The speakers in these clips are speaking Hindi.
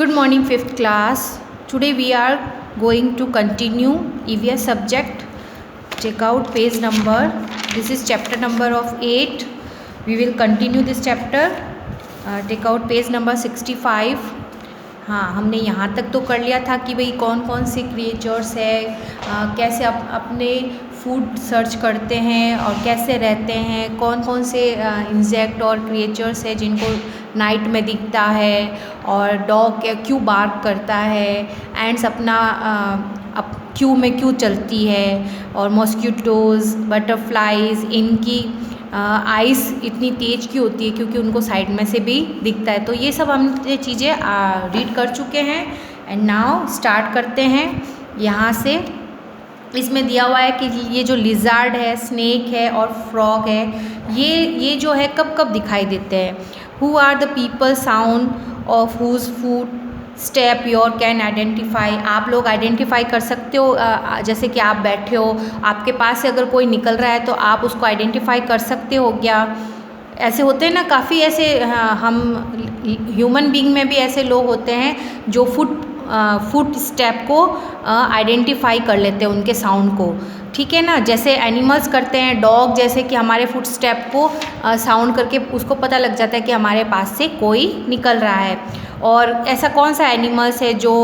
Good morning, 5th class. Today we are going to continue EVS subject. Check out page number. This is chapter number of 8. We will continue this chapter. Take out page number 65. हाँ, हमने यहाँ तक तो कर लिया था कि भाई कौन कौन से क्रिएचर्स है, कैसे अपने फूड सर्च करते हैं और कैसे रहते हैं, कौन कौन से इंसेक्ट और क्रिएचर्स है जिनको नाइट में दिखता है, और डॉग क्यों बार्क करता है, एंड्स अपना क्यों में क्यों चलती है, और मॉस्किटोज़, बटरफ्लाइज, इनकी आइस इतनी तेज क्यों होती है क्योंकि उनको साइड में से भी दिखता है। तो ये सब हम ये चीज़ें रीड कर चुके हैं। एंड नाउ स्टार्ट करते हैं यहाँ से। इसमें दिया हुआ है कि ये जो लिजार्ड है, स्नेक है और फ्रॉग है, ये जो है कब कब दिखाई देते हैं। Who are the people sound of whose food step your can identify. आप लोग आइडेंटिफाई कर सकते हो, जैसे कि आप बैठे हो, आपके पास से अगर कोई निकल रहा है तो आप उसको आइडेंटिफाई कर सकते हो क्या। ऐसे होते हैं ना काफ़ी ऐसे, हम ह्यूमन बीइंग में भी ऐसे लोग होते हैं जो फुट स्टेप को आइडेंटिफाई कर लेते हैं, उनके साउंड को, ठीक है ना। जैसे एनिमल्स करते हैं, डॉग जैसे कि हमारे फुट स्टेप को साउंड करके उसको पता लग जाता है कि हमारे पास से कोई निकल रहा है। और ऐसा कौन सा एनिमल्स है जो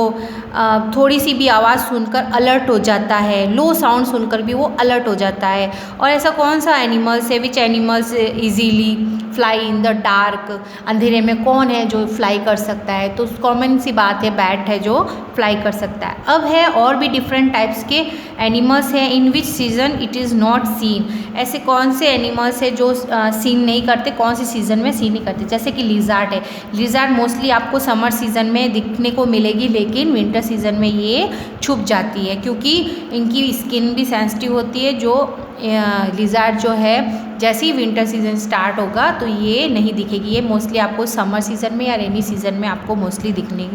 थोड़ी सी भी आवाज़ सुनकर अलर्ट हो जाता है, लो साउंड सुनकर भी वो अलर्ट हो जाता है। और ऐसा कौन सा एनिमल्स है, which animals easily fly in the dark. अंधेरे में कौन है जो फ्लाई कर सकता है, तो कॉमन सी बात है, बैट है जो फ्लाई कर सकता है। अब है और भी डिफरेंट टाइप्स के एनिमल्स हैं। In which season it is not seen. ऐसे कौन से एनिमल्स है जो सीन नहीं करते, कौन सी सीज़न में सीन नहीं करते। जैसे कि लिजार्ड है। लिजार्ड मोस्टली आपको समर सीज़न में दिखने को मिलेगी, लेकिन विंटर सीज़न में ये छुप जाती है क्योंकि इनकी स्किन भी सेंसिटिव होती है। जो लिजार्ड जो है, जैसे ही विंटर सीज़न स्टार्ट होगा तो ये नहीं दिखेगी। ये मोस्टली आपको समर सीज़न में या रेनी सीज़न में आपको मोस्टली दिखने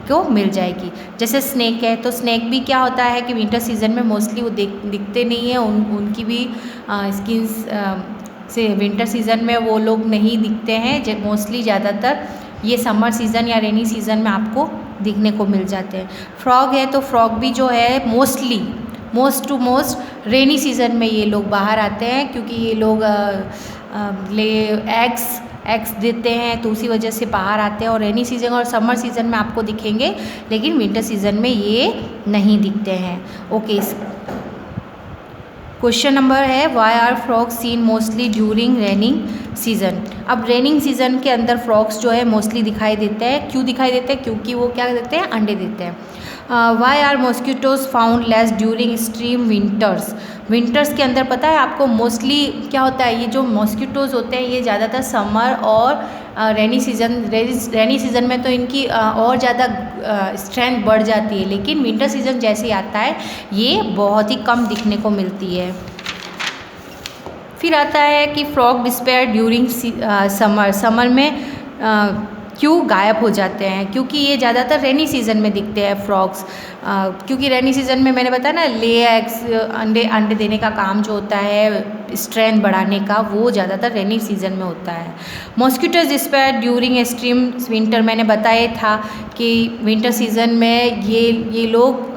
को मिल जाएगी। जैसे स्नेक है, तो स्नेक भी क्या होता है कि विंटर सीज़न में मोस्टली वो दिखते नहीं है, उनकी भी स्किन से विंटर सीज़न में वो लोग नहीं दिखते हैं। मोस्टली ज़्यादातर ये समर सीज़न या रेनी सीज़न में आपको दिखने को मिल जाते हैं। फ्रॉग है, तो फ्रॉग भी जो है most to most rainy season में ये लोग बाहर आते हैं क्योंकि ये लोग एग्स देते हैं, तो उसी वजह से बाहर आते हैं। और रेनी सीज़न और समर सीज़न में आपको दिखेंगे, लेकिन विंटर सीज़न में ये नहीं दिखते हैं। ओके, क्वेश्चन नंबर है why are frogs seen mostly during raining season. अब रेनिंग सीज़न के अंदर फ्रॉग्स जो है मोस्टली दिखाई देते हैं। क्यों दिखाई देते हैं? क्योंकि वो क्या देते हैं, अंडे देते हैं। Why are mosquitoes found less during extreme winters के अंदर पता है आपको मोस्टली क्या होता है, ये जो मॉस्किटोज़ होते हैं ये ज़्यादातर समर और रेनी सीज़न में तो इनकी और ज़्यादा स्ट्रेंथ बढ़ जाती है, लेकिन विंटर सीज़न जैसे ही आता है ये बहुत ही कम दिखने को मिलती है। फिर आता है कि फ्रॉग डिस्पेयर ड्यूरिंग समर में क्यों गायब हो जाते हैं, क्योंकि ये ज़्यादातर रेनी सीज़न में दिखते हैं फ्रॉग्स। क्योंकि रेनी सीज़न में मैंने बताया ना, ले एग्स अंडे देने का काम जो होता है, स्ट्रेंथ बढ़ाने का, वो ज़्यादातर रेनी सीज़न में होता है। Mosquitoes despair during extreme winter, मैंने बताया था कि विंटर सीज़न में ये लोग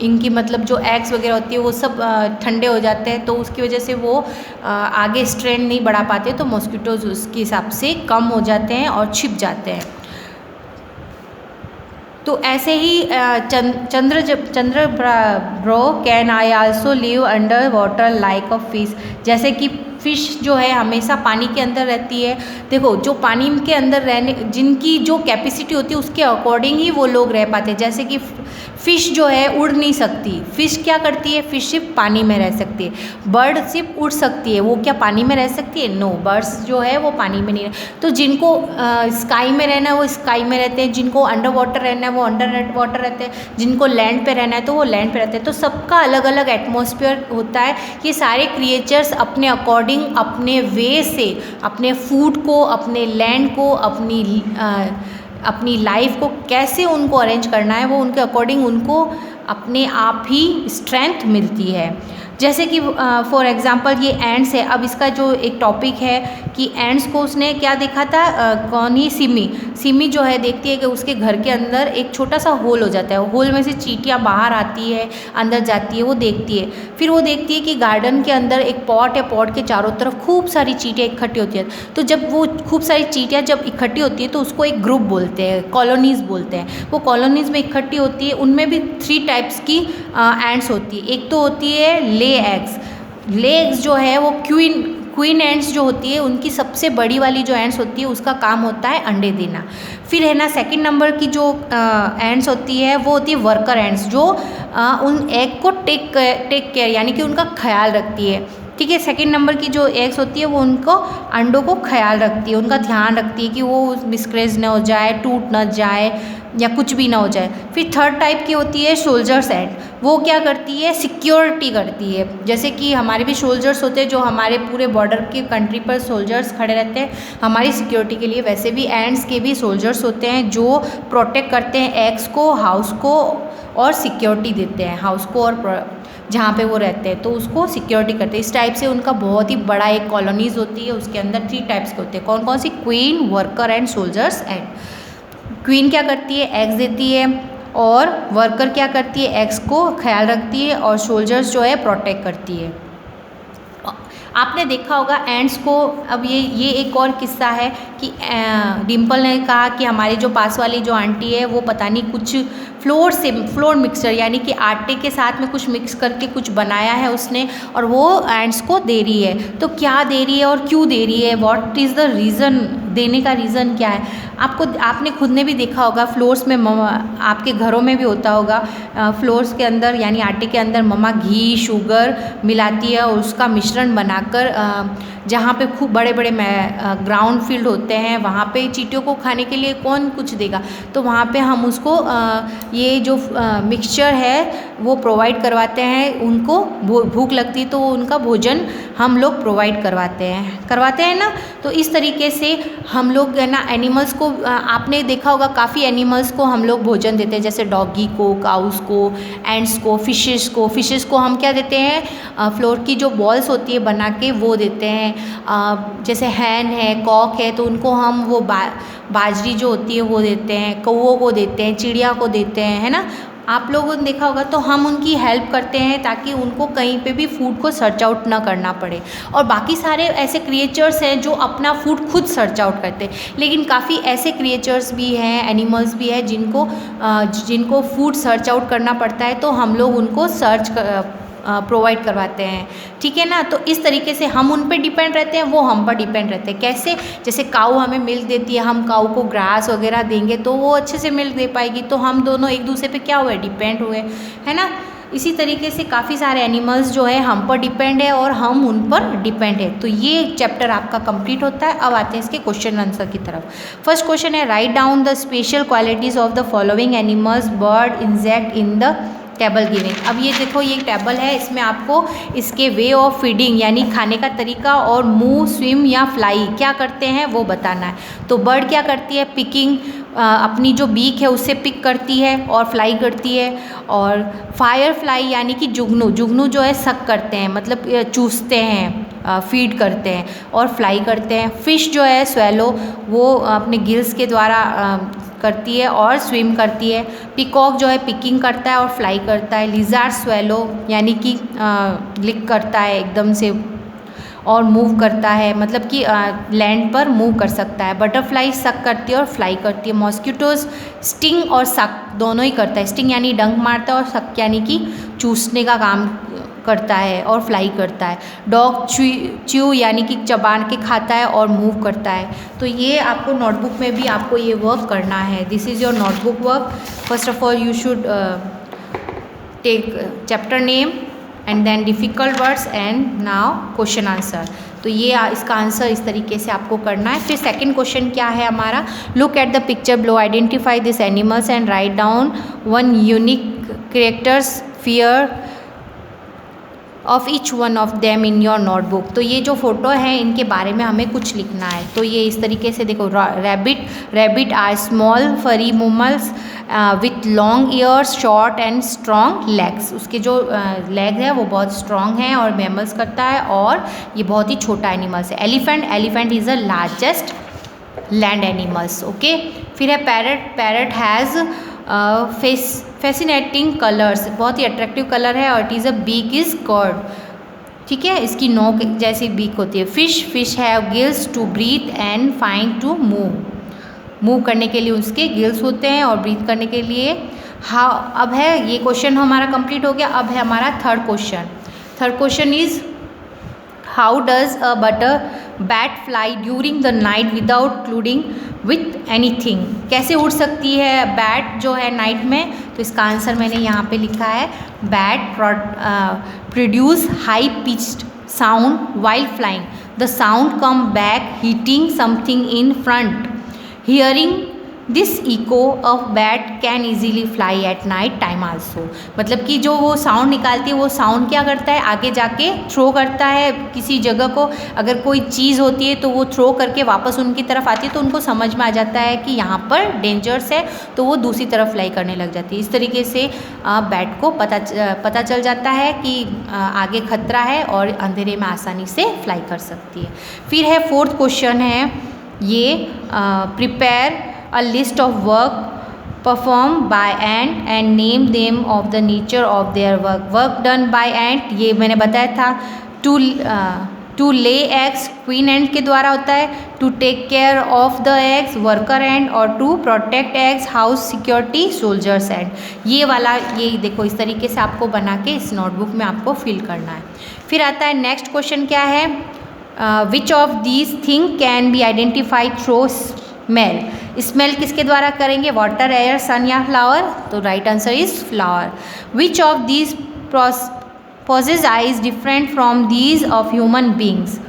इनकी मतलब जो एग्स वगैरह होती है वो सब ठंडे हो जाते हैं, तो उसकी वजह से वो आगे स्ट्रेंथ नहीं बढ़ा पाते, तो मॉस्किटोज उसके हिसाब से कम हो जाते हैं और छिप जाते हैं। तो ऐसे ही Chandra bro can I also live under water like a fish. जैसे कि फ़िश जो है हमेशा पानी के अंदर रहती है। देखो, जो पानी के अंदर रहने, जिनकी जो कैपेसिटी होती है उसके अकॉर्डिंग ही वो लोग रह पाते हैं। जैसे कि फ़िश जो है उड़ नहीं सकती, फ़िश क्या करती है, फ़िश सिर्फ पानी में रह सकती है। बर्ड सिर्फ उड़ सकती है, वो क्या पानी में रह सकती है? नो, बर्ड्स जो है वो पानी में नहीं रह। तो जिनको स्काई में रहना है वो स्काई में रहते हैं, जिनको अंडर वाटर रहना है वो अंडर वाटर रहते हैं, जिनको लैंड पे रहना है तो वो लैंड पे रहते हैं। तो सबका अलग अलग एटमॉस्फेयर होता है। ये सारे क्रिएचर्स अपने अकॉर्डिंग, अपने वे से, अपने फूड को, अपने लैंड को, अपनी लाइफ को कैसे उनको अरेंज करना है, वो उनके अकॉर्डिंग उनको अपने आप ही स्ट्रेंथ मिलती है। जैसे कि फॉर एग्जांपल ये एंड्स है। अब इसका जो एक टॉपिक है कि एंड्स को उसने क्या देखा था, कौन ही सिमी जो है देखती है कि उसके घर के अंदर एक छोटा सा होल हो जाता है, होल में से चींटियाँ बाहर आती है, अंदर जाती है, वो देखती है। फिर वो देखती है कि गार्डन के अंदर एक पॉट है, पॉट के चारों तरफ खूब सारी चींटियाँ इकट्ठी होती हैं। तो जब वो खूब सारी चींटियाँ जब इकट्ठी होती है तो उसको एक ग्रुप बोलते हैं, कॉलोनीज़ बोलते हैं। वो कॉलोनीज़ में इकट्ठी होती है, उनमें भी 3 टाइप्स की एंड्स होती है। एक तो होती है ले एग्स जो है वो क्वीन एंड्स जो होती है, उनकी सबसे बड़ी वाली जो एंड्स होती है उसका काम होता है अंडे देना। फिर है ना सेकंड नंबर की जो एंड्स होती है वो होती है वर्कर एंड्स, जो उन एग को टेक केयर यानी कि उनका ख्याल रखती है। ठीक है, सेकंड नंबर की जो एग्स होती है वो उनको अंडों को ख्याल रखती है, उनका ध्यान रखती है कि वो मिसक्रेज ना हो जाए, टूट ना जाए या कुछ भी ना हो जाए। फिर थर्ड टाइप की होती है सोल्जर्स एंड, वो क्या करती है, सिक्योरिटी करती है। जैसे कि हमारे भी सोल्जर्स होते हैं जो हमारे पूरे बॉर्डर के कंट्री पर सोल्जर्स खड़े रहते हैं हमारी सिक्योरिटी के लिए, वैसे भी एंड्स के भी सोल्जर्स होते हैं जो प्रोटेक्ट करते हैं एग्स को, हाउस को, और सिक्योरिटी देते हैं हाउस को और जहाँ पे वो रहते हैं, तो उसको सिक्योरिटी करते हैं। इस टाइप से उनका बहुत ही बड़ा एक कॉलोनीज़ होती है, उसके अंदर 3 टाइप्स के होते हैं। कौन कौन सी, queen, worker and soldiers and. Queen क्या करती है, एग्स देती है, और वर्कर क्या करती है, एग्स को ख्याल रखती है, और सोल्जर्स जो है प्रोटेक्ट करती है। आपने देखा होगा एंड्स को। अब ये एक और किस्सा है कि डिम्पल ने कहा कि हमारे जो पास वाली जो आंटी है वो पता नहीं कुछ फ्लोर मिक्सचर यानी कि आटे के साथ में कुछ मिक्स करके कुछ बनाया है उसने, और वो एंड्स को दे रही है। तो क्या दे रही है और क्यों दे रही है, व्हाट इज़ द रीज़न, देने का रीज़न क्या है। आपने खुद ने भी देखा होगा, फ्लोर्स में आपके घरों में भी होता होगा, फ्लोर्स के अंदर यानी आटे के अंदर मम्मा घी शुगर मिलाती है और उसका मिश्रण बनाकर जहाँ पे खूब बड़े बड़े ग्राउंड फील्ड होते हैं वहाँ पे चींटियों को खाने के लिए कौन कुछ देगा, तो वहाँ पे हम उसको ये जो मिक्सचर है वो प्रोवाइड करवाते हैं। उनको भूख लगती तो उनका भोजन हम लोग प्रोवाइड करवाते हैं ना। तो इस तरीके से हम लोग है ना एनिमल्स को, आपने देखा होगा काफ़ी एनिमल्स को हम लोग भोजन देते हैं, जैसे डॉगी को, काउस को, एंड्स को, फिशेस को हम क्या देते हैं, फ्लोर की जो बॉल्स होती है बना के वो देते हैं। जैसे हैन है, कॉक है, तो उनको हम वो बाजरी जो होती है वो देते हैं, कौवों को देते हैं, चिड़िया को देते हैं, है ना। आप लोगों ने देखा होगा, तो हम उनकी हेल्प करते हैं ताकि उनको कहीं पे भी फूड को सर्च आउट ना करना पड़े। और बाकी सारे ऐसे क्रिएचर्स हैं जो अपना फूड खुद सर्च आउट करते हैं, लेकिन काफ़ी ऐसे क्रिएचर्स भी हैं, एनिमल्स भी हैं जिनको फूड सर्च आउट करना पड़ता है, तो हम लोग उनको प्रोवाइड करवाते हैं। ठीक है ना। तो इस तरीके से हम उन पे डिपेंड रहते हैं, वो हम पर डिपेंड रहते हैं। कैसे, जैसे काऊ हमें मिल्क देती है, हम काऊ को ग्रास वगैरह देंगे तो वो अच्छे से मिल्क दे पाएगी, तो हम दोनों एक दूसरे पे क्या हुए, डिपेंड हुए, है ना। इसी तरीके से काफ़ी सारे एनिमल्स जो है हम पर डिपेंड है और हम उन पर डिपेंड है। तो ये चैप्टर आपका कंप्लीट होता है। अब आते हैं इसके क्वेश्चन आंसर की तरफ। फर्स्ट क्वेश्चन है, write down the special qualities of the following animals bird insect in the table giving. अब ये देखो, ये टेबल है, इसमें आपको इसके वे ऑफ फीडिंग यानी खाने का तरीका और मूव, स्विम या फ्लाई क्या करते हैं वो बताना है। तो बर्ड क्या करती है, पिकिंग, अपनी जो बीक है उससे पिक करती है और फ्लाई करती है। और फायर फ्लाई यानी कि जुगनू जो है सक करते हैं, मतलब चूसते हैं, फीड करते हैं और फ्लाई करते हैं। फिश जो है स्वेलो, वो अपने गिल्स के द्वारा करती है और स्विम करती है। पिकॉक जो है पिकिंग करता है और फ्लाई करता है। लिजार्ड स्वेलो यानी कि लिक करता है एकदम से और मूव करता है, मतलब कि लैंड पर मूव कर सकता है। बटरफ्लाई सक करती है और फ्लाई करती है। मॉस्किटोज स्टिंग और सक दोनों ही करता है। स्टिंग यानी डंक मारता है और सक यानी कि चूसने का काम करता है और फ्लाई करता है। डॉग च्यू यानी कि चबान के खाता है और मूव करता है। तो ये आपको नोटबुक में भी आपको ये वर्क करना है। This is your notebook work. First of all you should take chapter name and then difficult words and now question answer. तो ये इसका आंसर इस तरीके से आपको करना है। फिर सेकंड क्वेश्चन क्या है हमारा, look at the picture below, identify this animals and write down one unique characters, fear, of each one of them in your notebook. तो ये जो फोटो है इनके बारे में हमें कुछ लिखना है। तो ये इस तरीके से देखो, rabbit are small furry mammals with long ears, short and strong legs. उसके जो लेग है वो बहुत स्ट्रॉन्ग है और मैमल्स करता है, और ये बहुत ही छोटा एनिमल्स है। Elephant is the largest land animals. Okay, फिर है पैरट हैज़ फैसिनेटिंग कलर्स, बहुत ही अट्रैक्टिव कलर है, और it is a beak is curved. ठीक है, इसकी नोक जैसी बीक होती है। Fish have gills to breathe and fine to move करने के लिए उसके गिल्स होते हैं, और ब्रीथ करने के लिए। हाँ, अब है ये क्वेश्चन हमारा कंप्लीट हो गया। अब है हमारा third question is how does a bat fly during the night without colliding with anything. कैसे उड़ सकती है बैट जो है नाइट में? तो इसका आंसर मैंने यहाँ पे लिखा है, bat produce high pitched sound while flying, the sound come back hitting something in front, hearing this echo of bat can easily fly at night time also. मतलब कि जो वो साउंड निकालती है, वो साउंड क्या करता है, आगे जाके थ्रो करता है किसी जगह को। अगर कोई चीज़ होती है तो वो थ्रो करके वापस उनकी तरफ आती है, तो उनको समझ में आ जाता है कि यहाँ पर डेंजर्स है, तो वो दूसरी तरफ फ्लाई करने लग जाती है। इस तरीके से बैट को पता चल जाता है कि आगे खतरा है, और अंधेरे में आसानी से फ्लाई कर सकती है। फिर है फोर्थ क्वेश्चन है ये, prepare a list of work performed by ant and name them of the nature of their work done by ant। ये मैंने बताया था, टू ले एग्स क्वीन एंट के द्वारा होता है, to take care of the eggs worker ant, और to protect eggs house security soldiers ant. ये वाला, ये देखो इस तरीके से आपको बना के इस नोटबुक में आपको फिल करना है। फिर आता है नेक्स्ट क्वेश्चन, क्या है, which of these thing can be identified through smell. Smell किसके द्वारा करेंगे, वाटर, एयर, सन या फ्लावर? तो right answer is flower. Which of these possesses eyes different from these of human beings,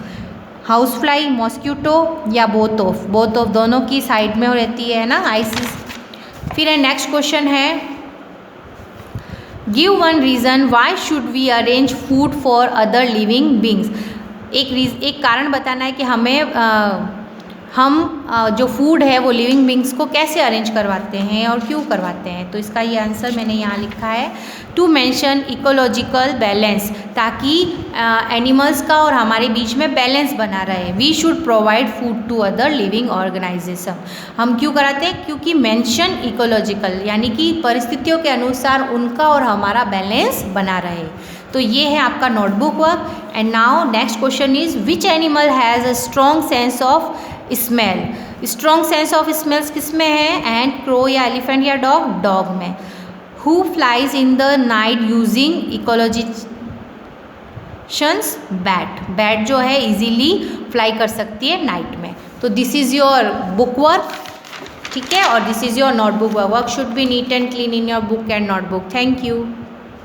house fly, mosquito या बोथ ऑफ दोनों की साइड में रहती है ना आइस। फिर है नेक्स्ट क्वेश्चन है, give one reason why should we arrange food for other living beings. एक कारण बताना है कि हमें हम जो फूड है वो लिविंग बींग्स को कैसे अरेंज करवाते हैं और क्यों करवाते हैं। तो इसका ये आंसर मैंने यहाँ लिखा है, टू मेंशन इकोलॉजिकल बैलेंस, ताकि एनिमल्स का और हमारे बीच में बैलेंस बना रहे। We should provide food to other living organisation. हम क्यों कराते हैं? क्योंकि मेंशन इकोलॉजिकल, यानी कि परिस्थितियों के अनुसार उनका और हमारा बैलेंस बना रहे। तो ये है आपका notebook work. And now next question is, which animal has a strong sense of smell. Strong sense of smells किस में है? एंड, क्रो या एलिफेंट या डॉग में। Who flies in the night using इकोलॉजिशंस? बैट जो है इजीली फ्लाई कर सकती है नाइट में। तो this is your book work, ठीक है, और this is your notebook work. Work should be neat and clean in your book and notebook. Thank you.